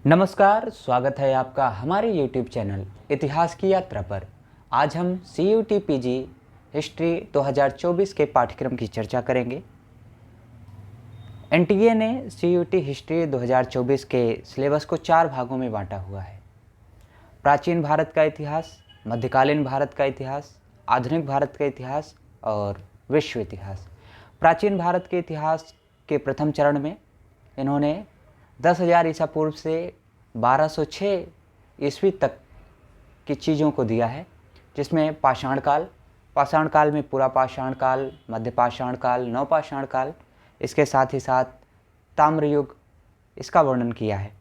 नमस्कार, स्वागत है आपका हमारे YouTube चैनल इतिहास की यात्रा पर। आज हम CUT PG हिस्ट्री 2024 के पाठ्यक्रम की चर्चा करेंगे। NTA ने CUT हिस्ट्री 2024 के सिलेबस को 4 भागों में बांटा हुआ है। प्राचीन भारत का इतिहास, मध्यकालीन भारत का इतिहास, आधुनिक भारत का इतिहास और विश्व इतिहास। प्राचीन भारत के इतिहास के प्रथम चरण में इन्होंने 10,000 ईसा पूर्व से 1206 ईस्वी तक की चीज़ों को दिया है, जिसमें पाषाण काल में पूरा पाषाण काल, मध्य पाषाण काल, नवपाषाण काल, इसके साथ ही साथ ताम्र युग, इसका वर्णन किया है।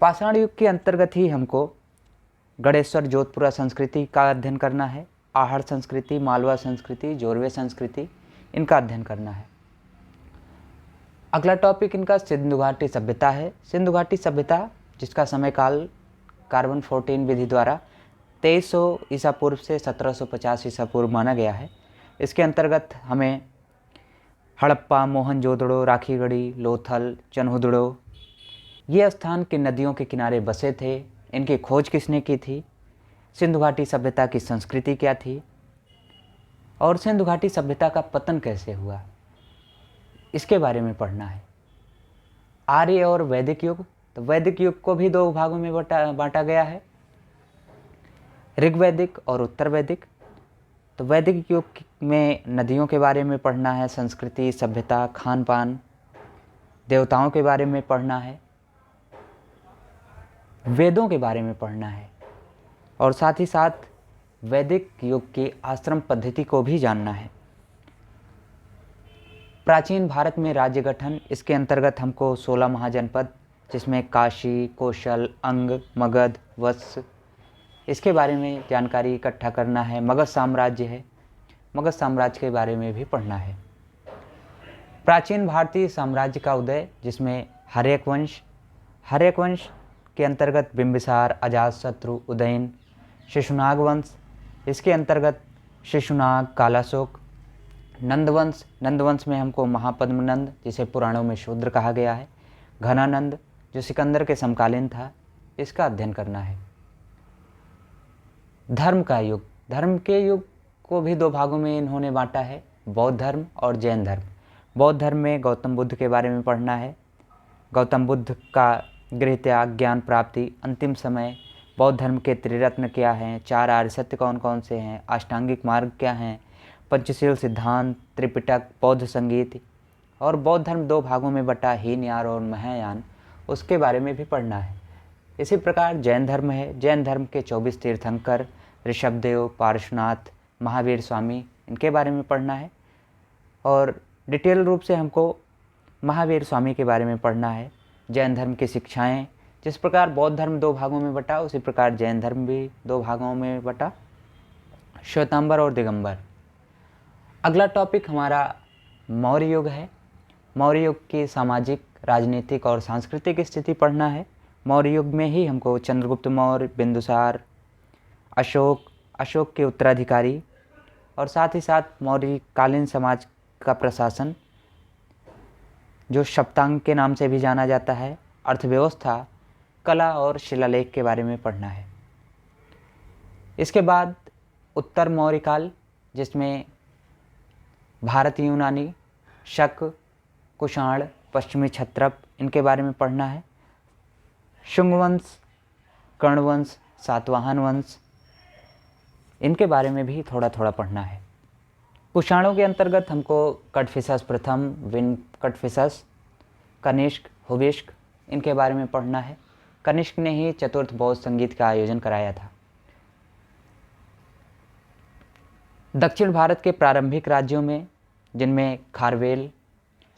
पाषाण युग के अंतर्गत ही हमको गणेश्वर जोधपुरा संस्कृति का अध्ययन करना है, आहड़ संस्कृति, मालवा संस्कृति, जोरवे संस्कृति, इनका अध्ययन करना है। अगला टॉपिक इनका सिंधु घाटी सभ्यता है। सिंधु घाटी सभ्यता, जिसका समय काल कार्बन 14 विधि द्वारा 2300 ईसा पूर्व से 1750 ईसा पूर्व माना गया है। इसके अंतर्गत हमें हड़प्पा, मोहनजोदड़ो, राखीगढ़ी, लोथल, चन्हुदड़ो, ये स्थान किन नदियों के किनारे बसे थे, इनकी खोज किसने की थी, सिंधु घाटी सभ्यता की संस्कृति क्या थी और सिंधु घाटी सभ्यता का पतन कैसे हुआ, इसके बारे में पढ़ना है। आर्य और वैदिक युग, तो वैदिक युग को भी 2 भागों में बांटा गया है, ऋग्वैदिक और उत्तर वैदिक। तो वैदिक युग में नदियों के बारे में पढ़ना है, संस्कृति, सभ्यता, खान पान, देवताओं के बारे में पढ़ना है, वेदों के बारे में पढ़ना है और साथ ही साथ वैदिक युग की आश्रम पद्धति को भी जानना है। प्राचीन भारत में राज्य गठन, इसके अंतर्गत हमको 16 महाजनपद, जिसमें काशी, कौशल, अंग, मगध, वत्स, इसके बारे में जानकारी इकट्ठा करना है। मगध साम्राज्य है, मगध साम्राज्य के बारे में भी पढ़ना है। प्राचीन भारतीय साम्राज्य का उदय, जिसमें हर्यक वंश के अंतर्गत बिंबिसार, अजातशत्रु, उदयन, शिशुनाग वंश, इसके अंतर्गत शिशुनाग, कालाशोक, नंदवंश में हमको महापद्मनंद, जिसे पुराणों में शूद्र कहा गया है, घनानंद, जो सिकंदर के समकालीन था, इसका अध्ययन करना है। धर्म का युग, धर्म के युग को भी 2 भागों में इन्होंने बांटा है, बौद्ध धर्म और जैन धर्म। बौद्ध धर्म में गौतम बुद्ध के बारे में पढ़ना है, गौतम बुद्ध का गृह त्याग, ज्ञान प्राप्ति, अंतिम समय, बौद्ध धर्म के त्रिरत्न क्या हैं, 4 आर्य सत्य कौन कौन से हैं, अष्टांगिक मार्ग क्या हैं, पंचशील सिद्धांत, त्रिपिटक, बौद्ध संगीत। और बौद्ध धर्म 2 भागों में बटा, हीनयान और महायान, उसके बारे में भी पढ़ना है। इसी प्रकार जैन धर्म है, जैन धर्म के 24 तीर्थंकर, ऋषभदेव, पार्श्वनाथ, महावीर स्वामी, इनके बारे में पढ़ना है और डिटेल रूप से हमको महावीर स्वामी के बारे में पढ़ना है। जैन धर्म की शिक्षाएं, जिस प्रकार बौद्ध धर्म 2 भागों में बटा, उसी प्रकार जैन धर्म भी 2 भागों में बटा, श्वेतांबर और दिगंबर। अगला टॉपिक हमारा मौर्य युग है। मौर्य युग की सामाजिक, राजनीतिक और सांस्कृतिक स्थिति पढ़ना है। मौर्य युग में ही हमको चंद्रगुप्त मौर्य, बिंदुसार, अशोक के उत्तराधिकारी और साथ ही साथ मौर्यकालीन समाज का प्रशासन, जो सप्तांग के नाम से भी जाना जाता है, अर्थव्यवस्था, कला और शिलालेख के बारे में पढ़ना है। इसके बाद उत्तर मौर्य काल, जिसमें भारतीय यूनानी, शक, कुषाण, पश्चिमी क्षत्रप, इनके बारे में पढ़ना है। शुंग वंश, कर्ण वंश, सातवाहन वंश, इनके बारे में भी थोड़ा थोड़ा पढ़ना है। कुषाणों के अंतर्गत हमको कटफिसस प्रथम, विन कटफिसस, कनिष्क, हुविष्क, इनके बारे में पढ़ना है। कनिष्क ने ही चतुर्थ बौद्ध संगीत का आयोजन कराया था। दक्षिण भारत के प्रारंभिक राज्यों में, जिनमें खारवेल,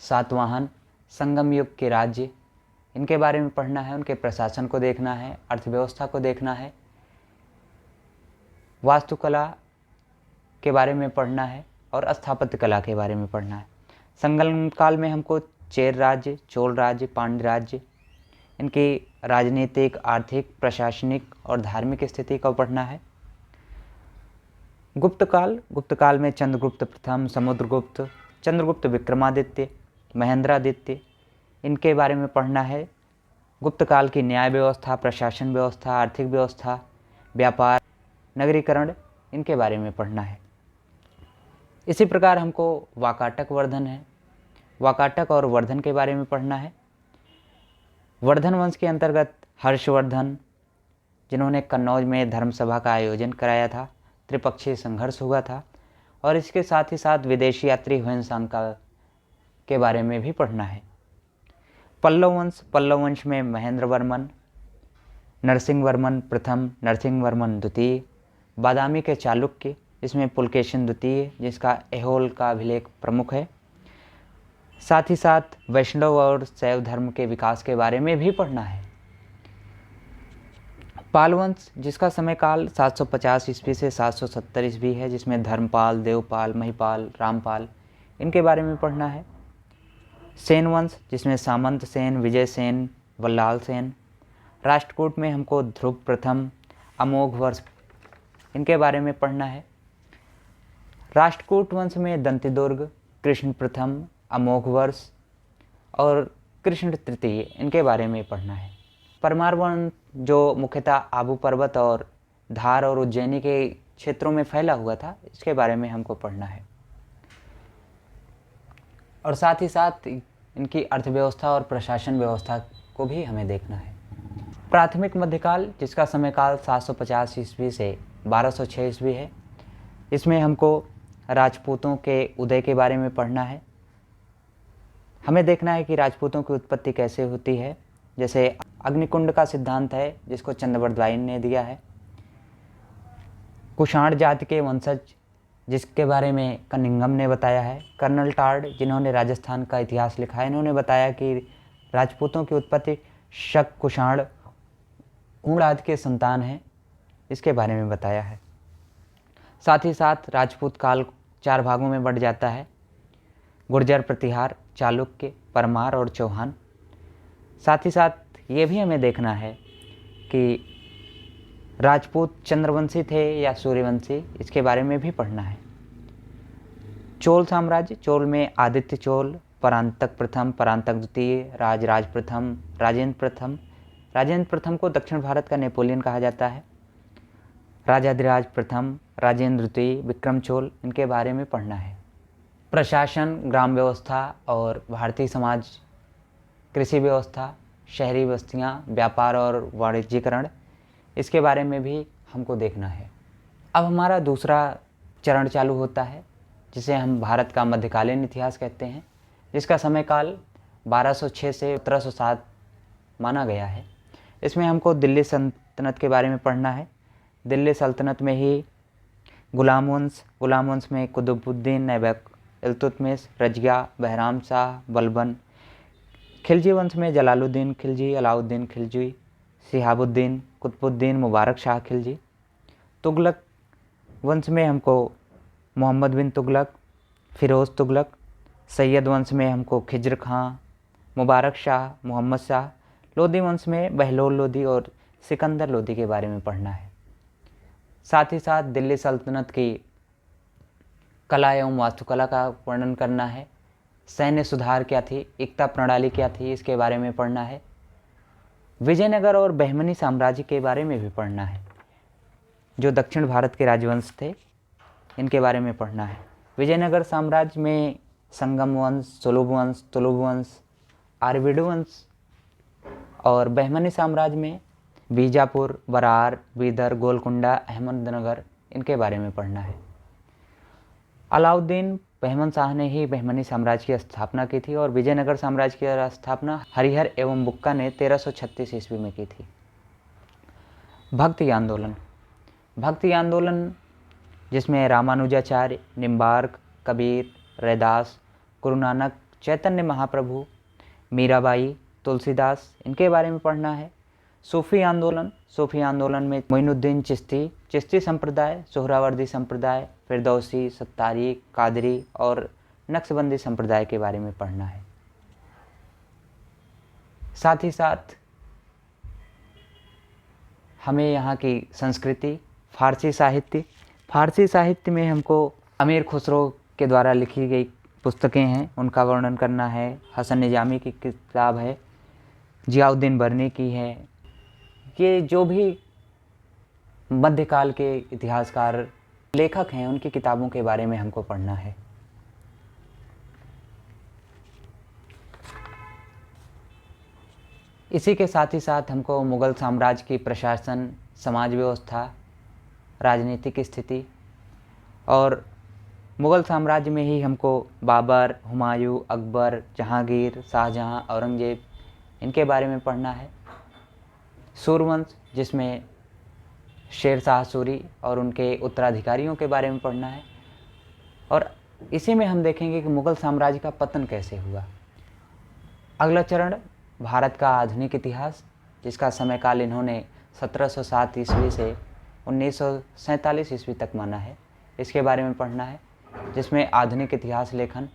सातवाहन, संगम युग के राज्य, इनके बारे में पढ़ना है, उनके प्रशासन को देखना है, अर्थव्यवस्था को देखना है, वास्तुकला के बारे में पढ़ना है और स्थापत्य कला के बारे में पढ़ना है। संगम काल में हमको चेर राज्य, चोल राज्य, पांड्य राज्य, इनकी राजनीतिक, आर्थिक, प्रशासनिक और धार्मिक स्थिति को पढ़ना है। गुप्त काल में चंद्रगुप्त प्रथम, समुद्रगुप्त, चंद्रगुप्त विक्रमादित्य, महेंद्रादित्य, इनके बारे में पढ़ना है। गुप्त काल की न्याय व्यवस्था, प्रशासन व्यवस्था, आर्थिक व्यवस्था, व्यापार, नगरीकरण, इनके बारे में पढ़ना है। इसी प्रकार हमको वाकाटक वर्धन है, वाकाटक और वर्धन के बारे में पढ़ना है। वर्धन वंश के अंतर्गत हर्षवर्धन, जिन्होंने कन्नौज में धर्मसभा का आयोजन कराया था, त्रिपक्षीय संघर्ष हुआ था, और इसके साथ ही साथ विदेशी यात्री ह्वेनसांग के बारे में भी पढ़ना है। पल्लव वंश, पल्लव वंश में महेंद्र वर्मन, नरसिंह वर्मन प्रथम, नरसिंह वर्मन द्वितीय, बादामी के चालुक्य, इसमें पुलकेशिन द्वितीय, जिसका ऐहोल का अभिलेख प्रमुख है। साथ ही साथ वैष्णव और शैव धर्म के विकास के बारे में भी पढ़ना है। पाल वंश, जिसका समय काल 750 ईस्वी से 770 ईस्वी है, जिसमें धर्मपाल, देवपाल, महिपाल, रामपाल, इनके बारे में पढ़ना है। सेन वंश, जिसमें सामंत सेन, विजय सेन, वल्लाल सेन। राष्ट्रकूट में हमको ध्रुव प्रथम, अमोघ वर्ष, इनके बारे में पढ़ना है। राष्ट्रकूट वंश में दंतिदुर्ग, कृष्ण प्रथम, अमोघ वर्ष और कृष्ण तृतीय, इनके बारे में पढ़ना है। परमार वंश, जो मुख्यतः आबू पर्वत और धार और उज्जैनी के क्षेत्रों में फैला हुआ था, इसके बारे में हमको पढ़ना है। और साथ ही साथ इनकी अर्थव्यवस्था और प्रशासन व्यवस्था को भी हमें देखना है। प्राथमिक मध्यकाल, जिसका समय काल 750 ईस्वी से 1206 ईस्वी है, इसमें हमको राजपूतों के उदय के बारे में पढ़ना है। हमें देखना है कि राजपूतों की उत्पत्ति कैसे होती है। जैसे अग्निकुंड का सिद्धांत है, जिसको चंद्रवरदायी ने दिया है। कुषाण जाति के वंशज, जिसके बारे में कनिंघम ने बताया है। कर्नल टार्ड, जिन्होंने राजस्थान का इतिहास लिखा है, इन्होंने बताया कि राजपूतों की उत्पत्ति शक, कुषाण, ऊण आदि के संतान हैं, इसके बारे में बताया है। साथ ही साथ राजपूत काल 4 भागों में बढ़ जाता है: गुर्जर, प्रतिहार, चालुक्य, परमार और चौहान। साथ ही साथ ये भी हमें देखना है कि राजपूत चंद्रवंशी थे या सूर्यवंशी, इसके बारे में भी पढ़ना है। चोल साम्राज्य, चोल में आदित्य चोल, परांतक प्रथम, परांतक द्वितीय, राजराज प्रथम, राजेंद्र प्रथम। राजेंद्र प्रथम को दक्षिण भारत का नेपोलियन कहा जाता है। राजाधिराज प्रथम, राजेंद्र द्वितीय, विक्रम चोल, इनके बारे में पढ़ना है। प्रशासन, ग्राम व्यवस्था और भारतीय समाज, कृषि व्यवस्था, शहरी बस्तियाँ, व्यापार और वाणिज्यीकरण, इसके बारे में भी हमको देखना है। अब हमारा दूसरा चरण चालू होता है, जिसे हम भारत का मध्यकालीन इतिहास कहते हैं, जिसका समय काल 1206 से 1707 माना गया है। इसमें हमको दिल्ली सल्तनत के बारे में पढ़ना है। दिल्ली सल्तनत में ही गुलाम वंश में कुतुबुद्दीन ऐबक, इल्तुतमिश, रजिया, बहराम शाह, बलबन। खिलजी वंश में जलालुद्दीन खिलजी, अलाउद्दीन खिलजी, शिहाबुद्दीन, कुतुबुद्दीन, मुबारक शाह खिलजी। तुगलक वंश में हमको मोहम्मद बिन तुगलक, फिरोज़ तुगलक। सैयद वंश में हमको खिज्र खां, मुबारक शाह, मोहम्मद शाह। लोधी वंश में बहलोल लोधी और सिकंदर लोधी के बारे में पढ़ना है। साथ ही साथ दिल्ली सल्तनत की कला एवं वास्तुकला का वर्णन करना है। सैन्य सुधार क्या थी, एकता प्रणाली क्या थी, इसके बारे में पढ़ना है। विजयनगर और बहमनी साम्राज्य के बारे में भी पढ़ना है, जो दक्षिण भारत के राजवंश थे, इनके बारे में पढ़ना है। विजयनगर साम्राज्य में संगम वंश, तुलुभ वंश, आर्विड वंश, और बहमनी साम्राज्य में बीजापुर, बरार, बीदर, गोलकुंडा, अहमदनगर, इनके बारे में पढ़ना है। अलाउद्दीन बहमन शाह ने ही बहमनी साम्राज्य की स्थापना की थी और विजयनगर साम्राज्य की स्थापना हरिहर एवं बुक्का ने 1336 ईस्वी में की थी। भक्ति आंदोलन जिसमें रामानुजाचार्य, निम्बार्क, कबीर, रैदास, गुरु नानक, चैतन्य महाप्रभु, मीराबाई, तुलसीदास, इनके बारे में पढ़ना है। सूफी आंदोलन में मोइनुद्दीन चिश्ती संप्रदाय, सोहरावर्दी संप्रदाय, फिरदौसी, सत्तारी, कादरी और नक्शबंदी संप्रदाय के बारे में पढ़ना है। साथ ही साथ हमें यहाँ की संस्कृति, फारसी साहित्य में हमको अमीर खुसरो के द्वारा लिखी गई पुस्तकें हैं, उनका वर्णन करना है। हसन निजामी की किताब है जियाउद्दीन बर्नी की है। ये जो भी मध्यकाल के इतिहासकार लेखक हैं उनकी किताबों के बारे में हमको पढ़ना है। इसी के साथ ही साथ हमको मुग़ल साम्राज्य की प्रशासन, समाज व्यवस्था, राजनीतिक स्थिति और मुग़ल साम्राज्य में ही हमको बाबर, हुमायूं, अकबर, जहांगीर, शाहजहां, औरंगज़ेब इनके बारे में पढ़ना है। सूर्यवंश जिसमें शेर शाह सूरी और उनके उत्तराधिकारियों के बारे में पढ़ना है। और इसी में हम देखेंगे कि मुग़ल साम्राज्य का पतन कैसे हुआ। अगला चरण भारत का आधुनिक इतिहास, जिसका समयकाल इन्होंने 1707 ईस्वी से 1947 ईस्वी तक माना है, इसके बारे में पढ़ना है। जिसमें आधुनिक इतिहास लेखन,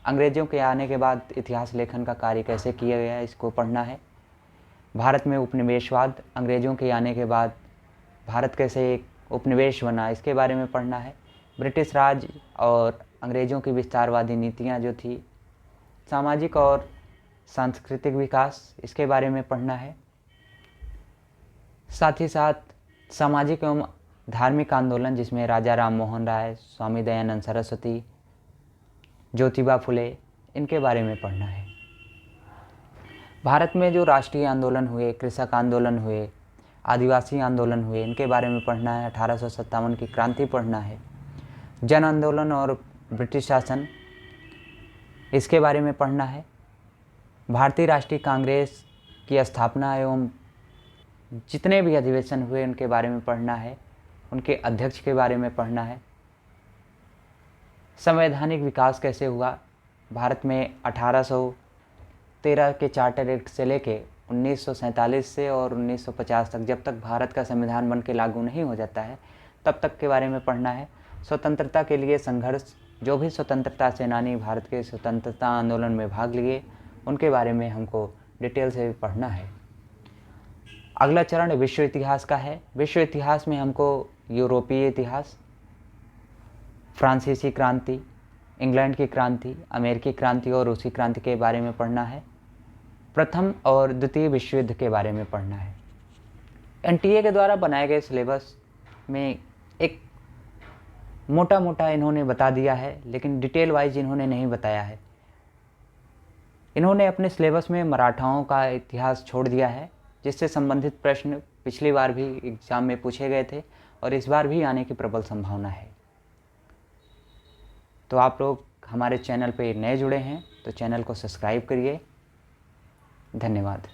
अंग्रेज़ों के आने के बाद इतिहास लेखन का कार्य कैसे किया गया, इसको पढ़ना है। भारत में उपनिवेशवाद, अंग्रेज़ों के आने के बाद भारत कैसे एक उपनिवेश बना, इसके बारे में पढ़ना है। ब्रिटिश राज और अंग्रेज़ों की विस्तारवादी नीतियाँ जो थी, सामाजिक और सांस्कृतिक विकास, इसके बारे में पढ़ना है। साथ ही साथ सामाजिक एवं धार्मिक आंदोलन, जिसमें राजा राम मोहन राय, स्वामी दयानंद सरस्वती, ज्योतिबा फुले, इनके बारे में पढ़ना है। भारत में जो राष्ट्रीय आंदोलन हुए, कृषक आंदोलन हुए, आदिवासी आंदोलन हुए, इनके बारे में पढ़ना है। 1857 की क्रांति पढ़ना है। जन आंदोलन और ब्रिटिश शासन, इसके बारे में पढ़ना है। भारतीय राष्ट्रीय कांग्रेस की स्थापना एवं जितने भी अधिवेशन हुए उनके बारे में पढ़ना है। उनके अध्यक्ष के बारे में पढ़ना है। संवैधानिक विकास कैसे हुआ, भारत में 1813 के चार्टर एक्ट से लेके 1947 से और 1950 तक, जब तक भारत का संविधान बन के लागू नहीं हो जाता है तब तक के बारे में पढ़ना है। स्वतंत्रता के लिए संघर्ष, जो भी स्वतंत्रता सेनानी भारत के स्वतंत्रता आंदोलन में भाग लिए, उनके बारे में हमको डिटेल से पढ़ना है। अगला चरण विश्व इतिहास का है। विश्व इतिहास में हमको यूरोपीय इतिहास, फ्रांसीसी क्रांति, इंग्लैंड की क्रांति, अमेरिकी क्रांति और रूसी क्रांति के बारे में पढ़ना है। प्रथम और द्वितीय विश्व युद्ध के बारे में पढ़ना है। एनटीए के द्वारा बनाए गए सिलेबस में एक मोटा मोटा इन्होंने बता दिया है, लेकिन डिटेल वाइज इन्होंने नहीं बताया है। इन्होंने अपने सिलेबस में मराठाओं का इतिहास छोड़ दिया है, जिससे संबंधित प्रश्न पिछली बार भी एग्ज़ाम में पूछे गए थे और इस बार भी आने की प्रबल संभावना है। तो आप लोग हमारे चैनल पे नए जुड़े हैं तो चैनल को सब्सक्राइब करिए। धन्यवाद।